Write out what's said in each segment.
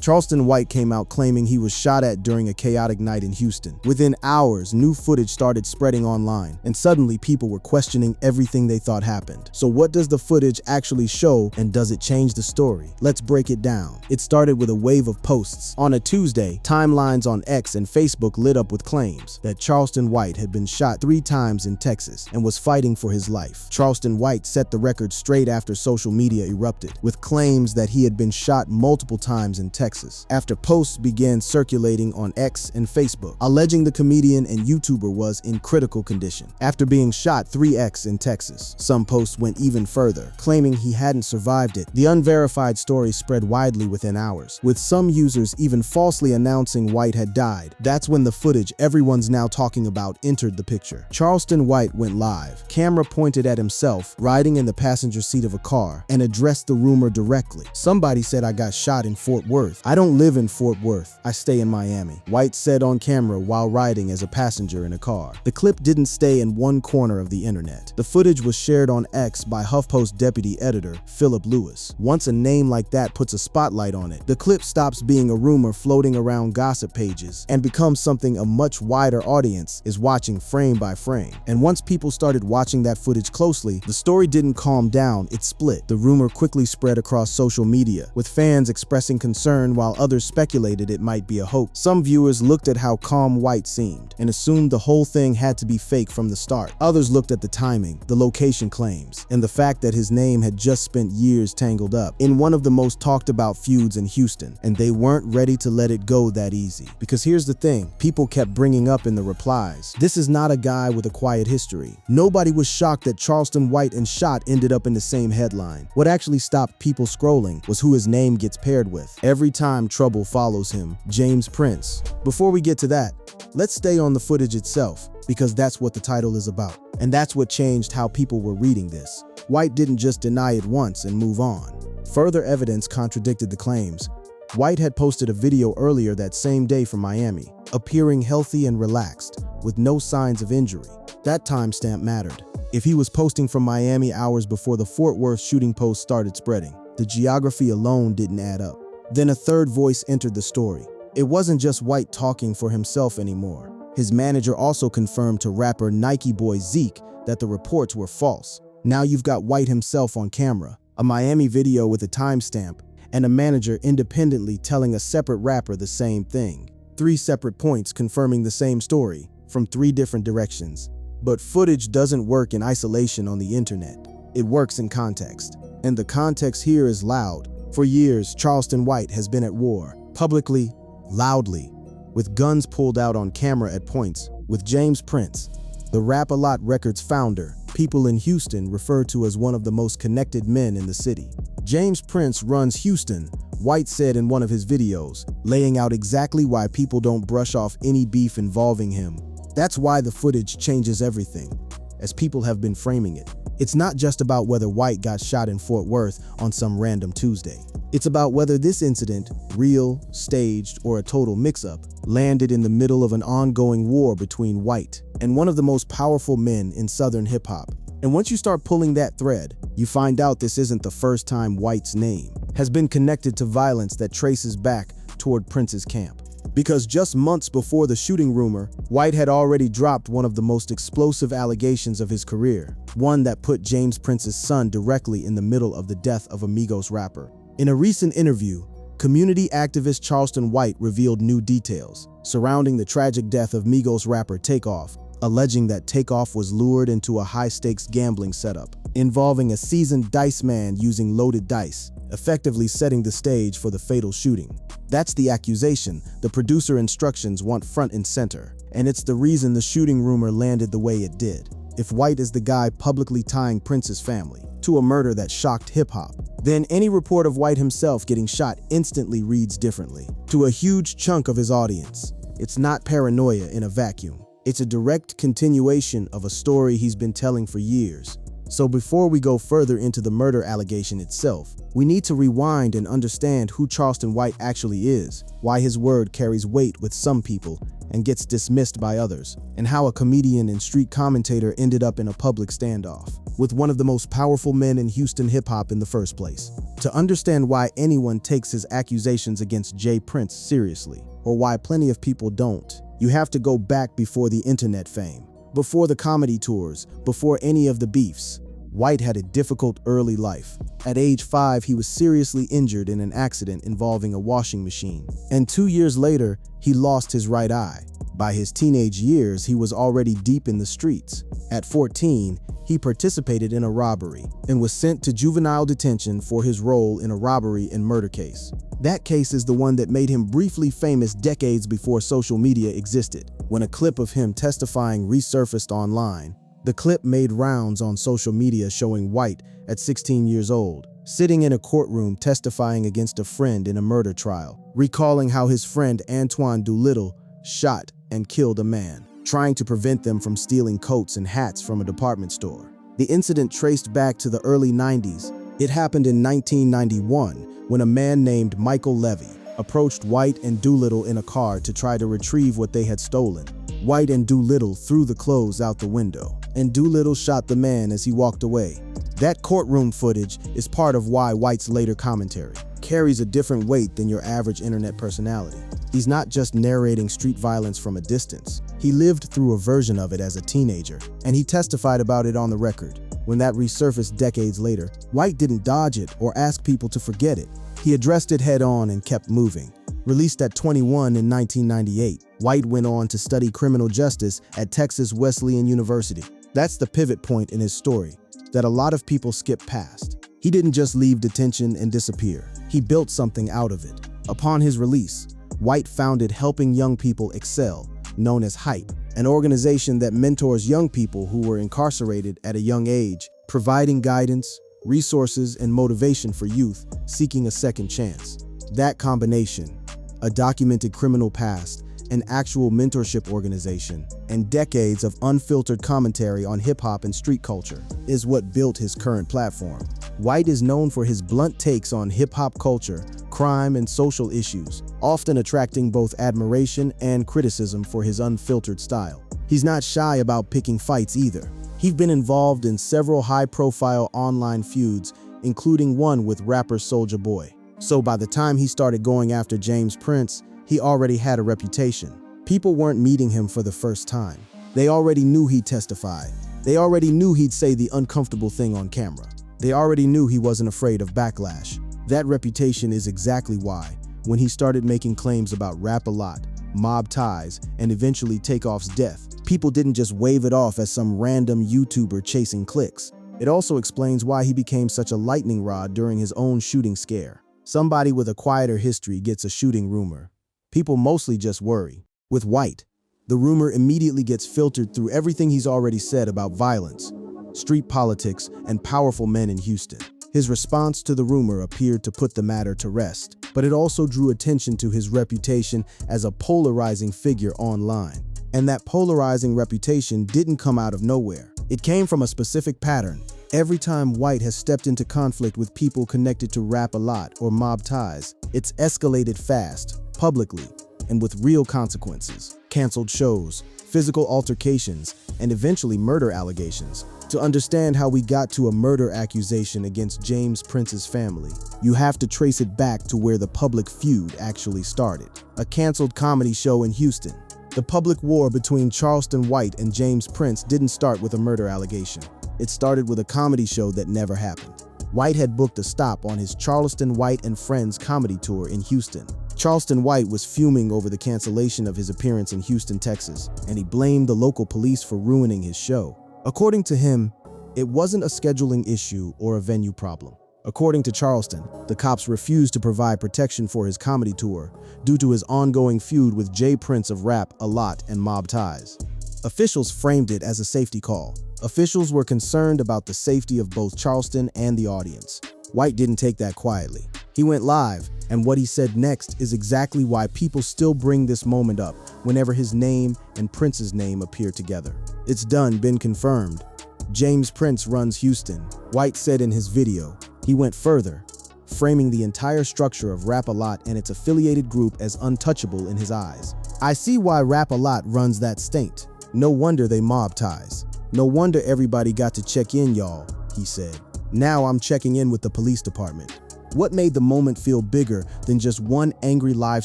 Charleston White came out claiming he was shot at during a chaotic night in Houston. Within hours, new footage started spreading online, and suddenly people were questioning everything they thought happened. So what does the footage actually show, and does it change the story? Let's break it down. It started with a wave of posts. On a Tuesday, timelines on X and Facebook lit up with claims that Charleston White had been shot 3 times in Texas and was fighting for his life. Charleston White set the record straight after social media erupted, with claims that he had been shot multiple times in Texas. After posts began circulating on X and Facebook, alleging the comedian and YouTuber was in critical condition after being shot 3x in Texas. Some posts went even further, claiming he hadn't survived it. The unverified story spread widely within hours, with some users even falsely announcing White had died. That's when the footage everyone's now talking about entered the picture. Charleston White went live, camera pointed at himself, riding in the passenger seat of a car, and addressed the rumor directly. "Somebody said I got shot in Fort Worth. I don't live in Fort Worth. I stay in Miami," White said on camera while riding as a passenger in a car. The clip didn't stay in one corner of the internet. The footage was shared on X by HuffPost deputy editor Philip Lewis. Once a name like that puts a spotlight on it, the clip stops being a rumor floating around gossip pages and becomes something a much wider audience is watching frame by frame. And once people started watching that footage closely, the story didn't calm down, it split. The rumor quickly spread across social media, with fans expressing concern while others speculated it might be a hoax. Some viewers looked at how calm White seemed and assumed the whole thing had to be fake from the start. Others looked at the timing, the location claims, and the fact that his name had just spent years tangled up in one of the most talked about feuds in Houston, and they weren't ready to let it go that easy. Because here's the thing, people kept bringing up in the replies, this is not a guy with a quiet history. Nobody was shocked that Charleston White and shot ended up in the same headline. What actually stopped people scrolling was who his name gets paired with. Every time trouble follows him, James Prince. Before we get to that, let's stay on the footage itself, because that's what the title is about. And that's what changed how people were reading this. White didn't just deny it once and move on. Further evidence contradicted the claims. White had posted a video earlier that same day from Miami, appearing healthy and relaxed, with no signs of injury. That timestamp mattered. If he was posting from Miami hours before the Fort Worth shooting post started spreading, the geography alone didn't add up. Then a third voice entered the story. It wasn't just White talking for himself anymore. His manager also confirmed to rapper Nike boy Zeke that the reports were false. Now you've got White himself on camera, a Miami video with a timestamp, and a manager independently telling a separate rapper the same thing. 3 separate points confirming the same story from 3 different directions. But footage doesn't work in isolation on the internet. It works in context. And the context here is loud. For years, Charleston White has been at war, publicly, loudly, with guns pulled out on camera at points, with James Prince, the Rap-A-Lot Records founder, people in Houston refer to as one of the most connected men in the city. James Prince runs Houston, White said in one of his videos, laying out exactly why people don't brush off any beef involving him. That's why the footage changes everything, as people have been framing it. It's not just about whether White got shot in Fort Worth on some random Tuesday. It's about whether this incident, real, staged, or a total mix-up, landed in the middle of an ongoing war between White and one of the most powerful men in Southern hip-hop. And once you start pulling that thread, you find out this isn't the first time White's name has been connected to violence that traces back toward Prince's camp. Because just months before the shooting rumor, White had already dropped one of the most explosive allegations of his career, one that put James Prince's son directly in the middle of the death of a Migos rapper. In a recent interview, community activist Charleston White revealed new details surrounding the tragic death of Migos rapper Takeoff, alleging that Takeoff was lured into a high-stakes gambling setup involving a seasoned dice man using loaded dice, effectively setting the stage for the fatal shooting. That's the accusation the producer instructions want front and center, and it's the reason the shooting rumor landed the way it did. If White is the guy publicly tying Prince's family to a murder that shocked hip-hop, then any report of White himself getting shot instantly reads differently to a huge chunk of his audience. It's not paranoia in a vacuum. It's a direct continuation of a story he's been telling for years. So before we go further into the murder allegation itself, we need to rewind and understand who Charleston White actually is, why his word carries weight with some people and gets dismissed by others, and how a comedian and street commentator ended up in a public standoff with one of the most powerful men in Houston hip-hop in the first place. To understand why anyone takes his accusations against J. Prince seriously, or why plenty of people don't, you have to go back before the internet fame, before the comedy tours, before any of the beefs. White had a difficult early life. At age 5, he was seriously injured in an accident involving a washing machine. And 2 years later, he lost his right eye. By his teenage years, he was already deep in the streets. At 14, he participated in a robbery and was sent to juvenile detention for his role in a robbery and murder case. That case is the one that made him briefly famous decades before social media existed, when a clip of him testifying resurfaced online. The clip made rounds on social media showing White, at 16 years old, sitting in a courtroom testifying against a friend in a murder trial, recalling how his friend Antoine Doolittle shot and killed a man, trying to prevent them from stealing coats and hats from a department store. The incident traced back to the early 90s. It happened in 1991 when a man named Michael Levy approached White and Doolittle in a car to try to retrieve what they had stolen. White and Doolittle threw the clothes out the window, and Doolittle shot the man as he walked away. That courtroom footage is part of why White's later commentary carries a different weight than your average internet personality. He's not just narrating street violence from a distance. He lived through a version of it as a teenager, and he testified about it on the record. When that resurfaced decades later, White didn't dodge it or ask people to forget it. He addressed it head on and kept moving. Released at 21 in 1998, White went on to study criminal justice at Texas Wesleyan University. That's the pivot point in his story that a lot of people skip past. He didn't just leave detention and disappear. He built something out of it. Upon his release, White founded Helping Young People Excel, known as HYPE, an organization that mentors young people who were incarcerated at a young age, providing guidance, resources, and motivation for youth seeking a second chance. That combination, a documented criminal past, an actual mentorship organization, and decades of unfiltered commentary on hip-hop and street culture, is what built his current platform. White is known for his blunt takes on hip-hop culture, crime, and social issues, often attracting both admiration and criticism for his unfiltered style. He's not shy about picking fights either. He's been involved in several high-profile online feuds, including one with rapper Soulja Boy. So by the time he started going after James Prince, he already had a reputation. People weren't meeting him for the first time. They already knew he'd testify. They already knew he'd say the uncomfortable thing on camera. They already knew he wasn't afraid of backlash. That reputation is exactly why, when he started making claims about Rap-A-Lot, mob ties, and eventually Takeoff's death, people didn't just wave it off as some random YouTuber chasing clicks. It also explains why he became such a lightning rod during his own shooting scare. Somebody with a quieter history gets a shooting rumor. People mostly just worry. With White, the rumor immediately gets filtered through everything he's already said about violence, street politics, and powerful men in Houston. His response to the rumor appeared to put the matter to rest, but it also drew attention to his reputation as a polarizing figure online. And that polarizing reputation didn't come out of nowhere. It came from a specific pattern. Every time White has stepped into conflict with people connected to Rap-A-Lot or mob ties, it's escalated fast, publicly, and with real consequences. Canceled shows, physical altercations, and eventually murder allegations. To understand how we got to a murder accusation against James Prince's family, you have to trace it back to where the public feud actually started. A canceled comedy show in Houston. The public war between Charleston White and James Prince didn't start with a murder allegation. It started with a comedy show that never happened. White had booked a stop on his Charleston White and Friends comedy tour in Houston. Charleston White was fuming over the cancellation of his appearance in Houston, Texas, and he blamed the local police for ruining his show. According to him, it wasn't a scheduling issue or a venue problem. According to Charleston, the cops refused to provide protection for his comedy tour due to his ongoing feud with J. Prince of Rap-A-Lot and mob ties. Officials framed it as a safety call. Officials were concerned about the safety of both Charleston and the audience. White didn't take that quietly. He went live, and what he said next is exactly why people still bring this moment up whenever his name and Prince's name appear together. It's done, been confirmed. James Prince runs Houston, White said in his video. He went further, framing the entire structure of Rap-A-Lot and its affiliated group as untouchable in his eyes. I see why Rap-A-Lot runs that state. No wonder they mob ties. No wonder everybody got to check in, y'all, he said. Now I'm checking in with the police department. What made the moment feel bigger than just one angry live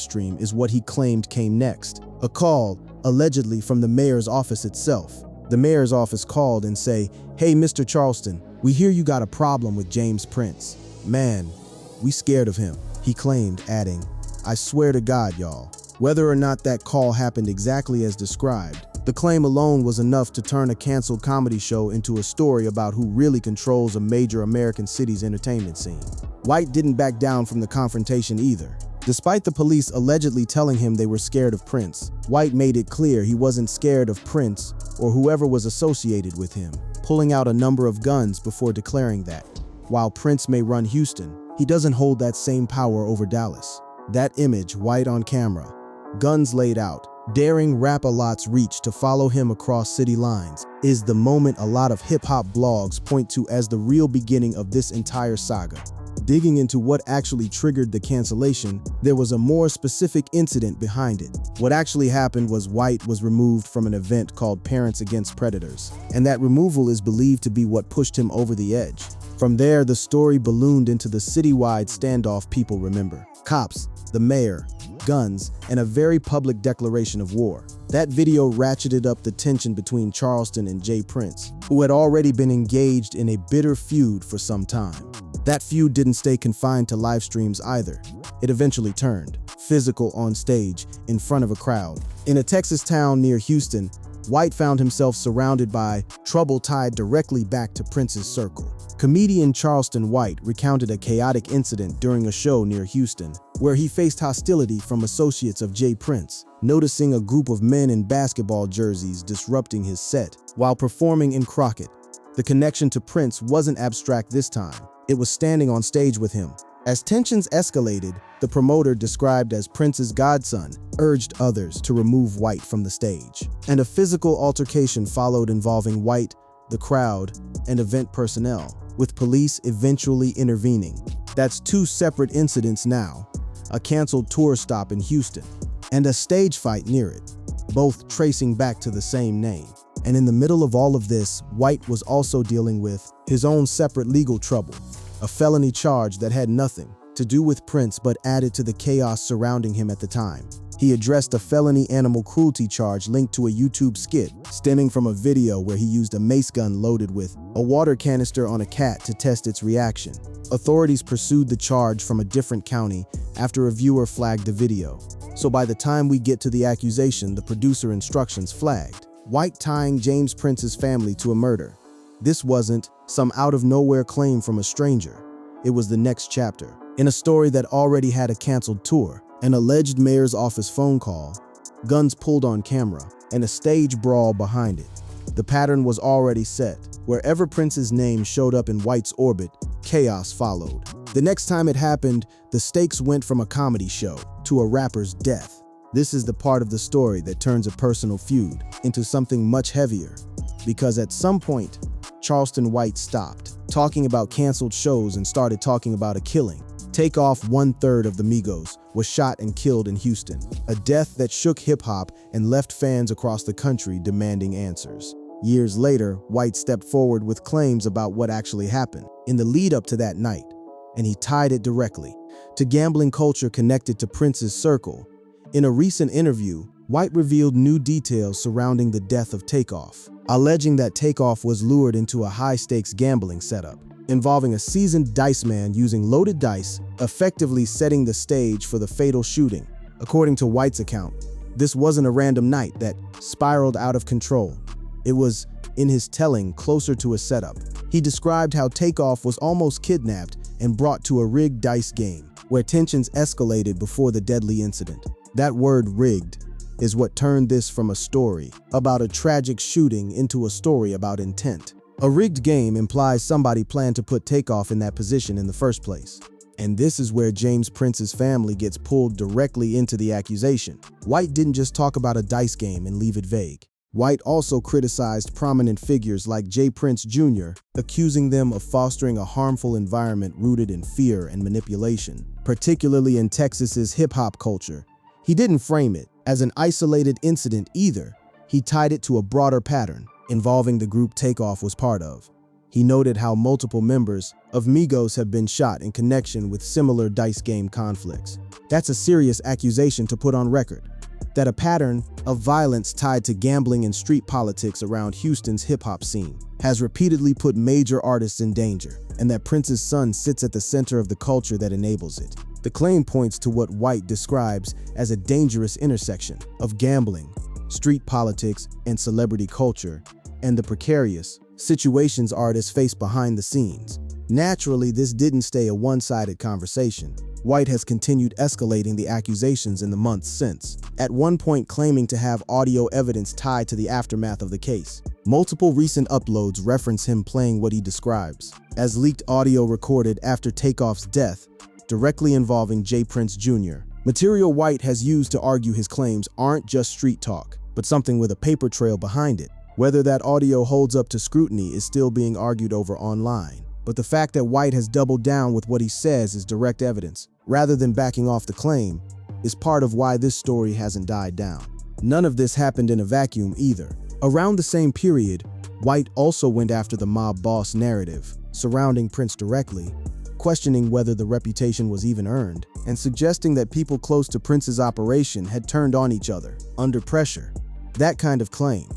stream is what he claimed came next. A call, allegedly from the mayor's office itself. The mayor's office called and say, "Hey, Mr. Charleston, we hear you got a problem with James Prince. Man, we scared of him," he claimed, adding, "I swear to God, y'all." Whether or not that call happened exactly as described, the claim alone was enough to turn a canceled comedy show into a story about who really controls a major American city's entertainment scene. White didn't back down from the confrontation either. Despite the police allegedly telling him they were scared of Prince, White made it clear he wasn't scared of Prince or whoever was associated with him, pulling out a number of guns before declaring that, while Prince may run Houston, he doesn't hold that same power over Dallas. That image, White on camera, guns laid out, daring Rap-A-Lot's reach to follow him across city lines, is the moment a lot of hip-hop blogs point to as the real beginning of this entire saga. Digging into what actually triggered the cancellation, there was a more specific incident behind it. What actually happened was White was removed from an event called Parents Against Predators, and that removal is believed to be what pushed him over the edge. From there, the story ballooned into the citywide standoff people remember. Cops, the mayor, guns, and a very public declaration of war. That video ratcheted up the tension between Charleston and Jay Prince, who had already been engaged in a bitter feud for some time. That feud didn't stay confined to live streams either. It eventually turned physical on stage in front of a crowd. In a Texas town near Houston, White found himself surrounded by trouble tied directly back to Prince's circle. Comedian Charleston White recounted a chaotic incident during a show near Houston, where he faced hostility from associates of Jay Prince, noticing a group of men in basketball jerseys disrupting his set while performing in Crockett. The connection to Prince wasn't abstract this time. It was standing on stage with him. As tensions escalated, the promoter, described as Prince's godson, urged others to remove White from the stage. And a physical altercation followed involving White, the crowd, and event personnel, with police eventually intervening. That's two separate incidents now: a canceled tour stop in Houston and a stage fight near it, both tracing back to the same name. And in the middle of all of this, White was also dealing with his own separate legal trouble, a felony charge that had nothing to do with Prince but added to the chaos surrounding him at the time. He addressed a felony animal cruelty charge linked to a YouTube skit stemming from a video where he used a mace gun loaded with a water canister on a cat to test its reaction. Authorities pursued the charge from a different county after a viewer flagged the video. So by the time we get to the accusation, the producer instructions flagged White tying James Prince's family to a murder. This wasn't some out-of-nowhere claim from a stranger. It was the next chapter in a story that already had a canceled tour, an alleged mayor's office phone call, guns pulled on camera, and a stage brawl behind it. The pattern was already set. Wherever Prince's name showed up in White's orbit, chaos followed. The next time it happened, the stakes went from a comedy show to a rapper's death. This is the part of the story that turns a personal feud into something much heavier, because at some point, Charleston White stopped talking about canceled shows and started talking about a killing. Takeoff, 1/3 of the Migos, was shot and killed in Houston, a death that shook hip-hop and left fans across the country demanding answers. Years later, White stepped forward with claims about what actually happened in the lead-up to that night, and he tied it directly to gambling culture connected to Prince's circle. In a recent interview, White revealed new details surrounding the death of Takeoff, alleging that Takeoff was lured into a high-stakes gambling setup involving a seasoned dice man using loaded dice, effectively setting the stage for the fatal shooting. According to White's account, this wasn't a random night that spiraled out of control. It was, in his telling, closer to a setup. He described how Takeoff was almost kidnapped and brought to a rigged dice game, where tensions escalated before the deadly incident. That word, rigged, is what turned this from a story about a tragic shooting into a story about intent. A rigged game implies somebody planned to put Takeoff in that position in the first place. And this is where James Prince's family gets pulled directly into the accusation. White didn't just talk about a dice game and leave it vague. White also criticized prominent figures like J. Prince Jr., accusing them of fostering a harmful environment rooted in fear and manipulation, particularly in Texas's hip-hop culture. He didn't frame it as an isolated incident either. He tied it to a broader pattern involving the group Takeoff was part of. He noted how multiple members of Migos have been shot in connection with similar dice game conflicts. That's a serious accusation to put on record. That a pattern of violence tied to gambling and street politics around Houston's hip-hop scene has repeatedly put major artists in danger, and that Prince's son sits at the center of the culture that enables it. The claim points to what White describes as a dangerous intersection of gambling, street politics, and celebrity culture, and the precarious situations artists face behind the scenes. Naturally, this didn't stay a one-sided conversation. White has continued escalating the accusations in the months since, at one point claiming to have audio evidence tied to the aftermath of the case. Multiple recent uploads reference him playing what he describes as leaked audio recorded after Takeoff's death, directly involving J. Prince Jr. Material White has used to argue his claims aren't just street talk, but something with a paper trail behind it. Whether that audio holds up to scrutiny is still being argued over online. But the fact that White has doubled down with what he says is direct evidence, rather than backing off the claim, is part of why this story hasn't died down. None of this happened in a vacuum either. Around the same period, White also went after the mob boss narrative surrounding Prince directly, questioning whether the reputation was even earned, and suggesting that people close to Prince's operation had turned on each other under pressure. That kind of claim,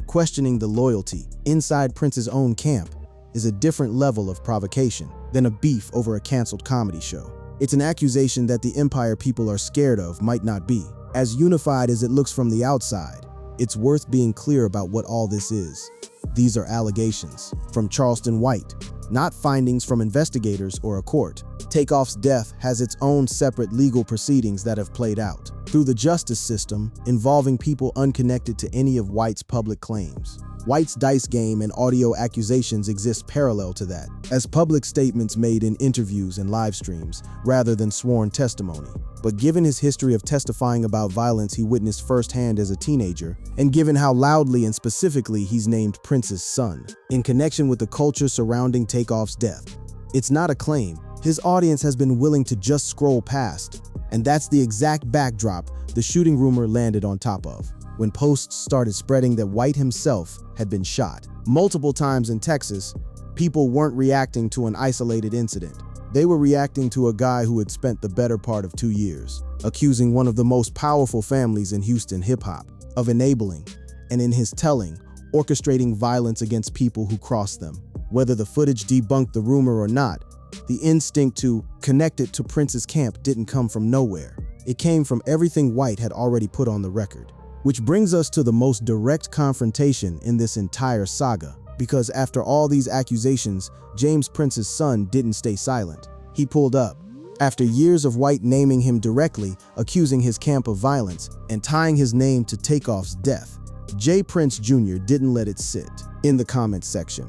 questioning the loyalty inside Prince's own camp, is a different level of provocation than a beef over a canceled comedy show. It's an accusation that the empire people are scared of might not be. As unified as it looks from the outside, it's worth being clear about what all this is. These are allegations from Charleston White, not findings from investigators or a court. Takeoff's death has its own separate legal proceedings that have played out through the justice system, involving people unconnected to any of White's public claims. White's dice game and audio accusations exist parallel to that, as public statements made in interviews and live streams, rather than sworn testimony. But given his history of testifying about violence he witnessed firsthand as a teenager, and given how loudly and specifically he's named Prince's son, in connection with the culture surrounding Takeoff's death, it's not a claim his audience has been willing to just scroll past. And that's the exact backdrop the shooting rumor landed on top of, when posts started spreading that White himself had been shot. Multiple times in Texas, people weren't reacting to an isolated incident. They were reacting to a guy who had spent the better part of 2 years accusing one of the most powerful families in Houston hip-hop of enabling, and in his telling, orchestrating violence against people who crossed them. Whether the footage debunked the rumor or not, the instinct to connect it to Prince's camp didn't come from nowhere. It came from everything White had already put on the record. Which brings us to the most direct confrontation in this entire saga, because after all these accusations, James Prince's son didn't stay silent. He pulled up. After years of White naming him directly, accusing his camp of violence, and tying his name to Takeoff's death, J. Prince Jr. didn't let it sit in the comments section.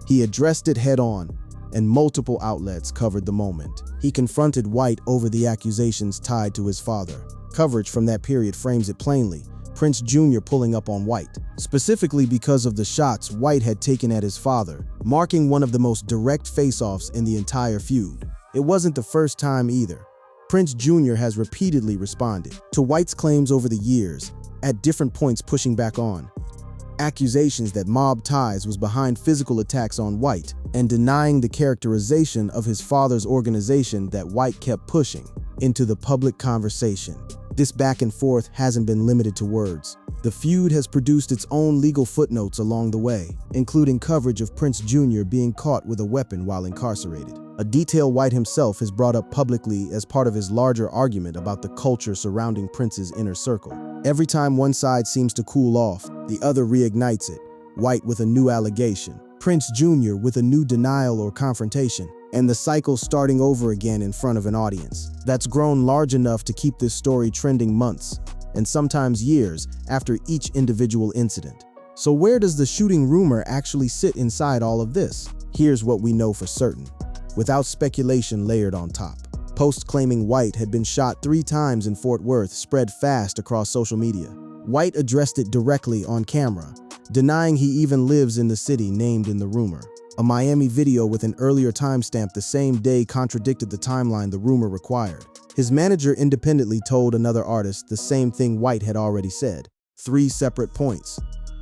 He addressed it head-on, and multiple outlets covered the moment. He confronted White over the accusations tied to his father. Coverage from that period frames it plainly: Prince Jr. pulling up on White, specifically because of the shots White had taken at his father, marking one of the most direct face-offs in the entire feud. It wasn't the first time either. Prince Jr. has repeatedly responded to White's claims over the years, at different points pushing back on accusations that Mob Ties was behind physical attacks on White, and denying the characterization of his father's organization that White kept pushing into the public conversation. This back and forth hasn't been limited to words. The feud has produced its own legal footnotes along the way, including coverage of Prince Jr. being caught with a weapon while incarcerated, a detail White himself has brought up publicly as part of his larger argument about the culture surrounding Prince's inner circle. Every time one side seems to cool off, the other reignites it, White with a new allegation, Prince Jr. with a new denial or confrontation, and the cycle starting over again in front of an audience that's grown large enough to keep this story trending months, and sometimes years, after each individual incident. So where does the shooting rumor actually sit inside all of this? Here's what we know for certain, without speculation layered on top. Posts claiming White had been shot 3 times in Fort Worth spread fast across social media. White addressed it directly on camera, denying he even lives in the city named in the rumor. A Miami video with an earlier timestamp the same day contradicted the timeline the rumor required. His manager independently told another artist the same thing White had already said. 3 separate points,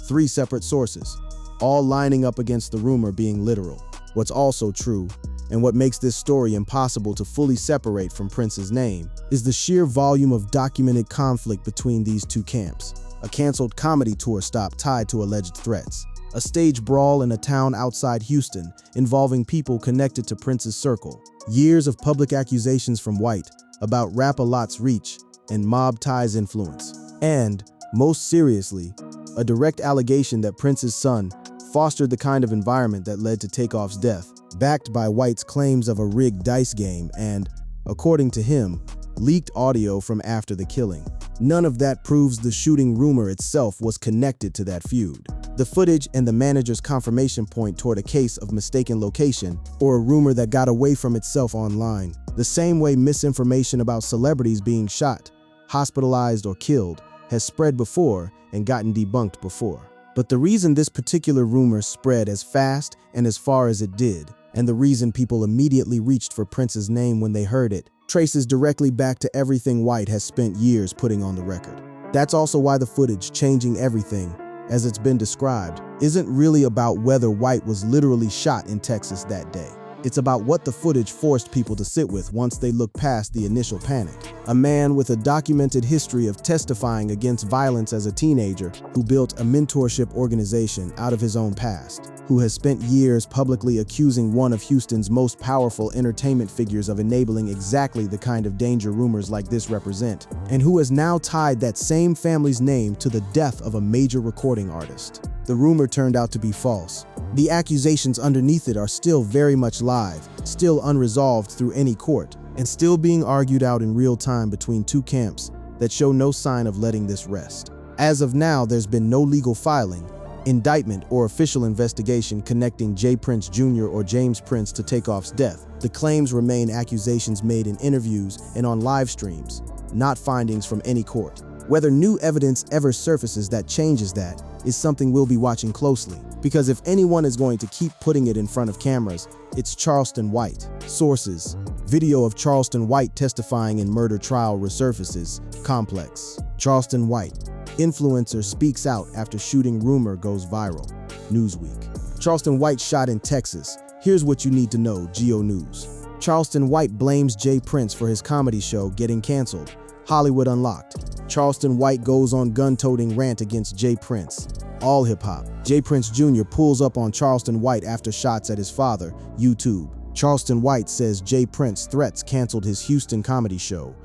3 separate sources, all lining up against the rumor being literal. What's also true, and what makes this story impossible to fully separate from Prince's name, is the sheer volume of documented conflict between these two camps. A canceled comedy tour stop tied to alleged threats. A stage brawl in a town outside Houston involving people connected to Prince's circle. Years of public accusations from White about Rap-A-Lot's reach and mob ties influence. And, most seriously, a direct allegation that Prince's son fostered the kind of environment that led to Takeoff's death, backed by White's claims of a rigged dice game and, according to him, leaked audio from after the killing. None of that proves the shooting rumor itself was connected to that feud. The footage and the manager's confirmation point toward a case of mistaken location or a rumor that got away from itself online, the same way misinformation about celebrities being shot, hospitalized, or killed has spread before and gotten debunked before. But the reason this particular rumor spread as fast and as far as it did, and the reason people immediately reached for Prince's name when they heard it, traces directly back to everything White has spent years putting on the record. That's also why the footage changing everything, as it's been described, isn't really about whether White was literally shot in Texas that day. It's about what the footage forced people to sit with once they looked past the initial panic. A man with a documented history of testifying against violence as a teenager who built a mentorship organization out of his own past, who has spent years publicly accusing one of Houston's most powerful entertainment figures of enabling exactly the kind of danger rumors like this represent, and who has now tied that same family's name to the death of a major recording artist. The rumor turned out to be false. The accusations underneath it are still very much live, still unresolved through any court, and still being argued out in real time between two camps that show no sign of letting this rest. As of now, there's been no legal filing, indictment, or official investigation connecting J. Prince Jr. or James Prince to Takeoff's death. The claims remain accusations made in interviews and on live streams, not findings from any court. Whether new evidence ever surfaces that changes that is something we'll be watching closely, because if anyone is going to keep putting it in front of cameras, it's Charleston White. Sources: video of Charleston White testifying in murder trial resurfaces. Complex. Charleston White. Influencer speaks out after shooting rumor goes viral. Newsweek. Charleston White shot in Texas. Here's what you need to know. Geo News. Charleston White blames J. Prince for his comedy show getting canceled. Hollywood Unlocked. Charleston White goes on gun-toting rant against J. Prince. All hip-hop. J. Prince Jr. pulls up on Charleston White after shots at his father. YouTube. Charleston White says J. Prince threats canceled his Houston comedy show.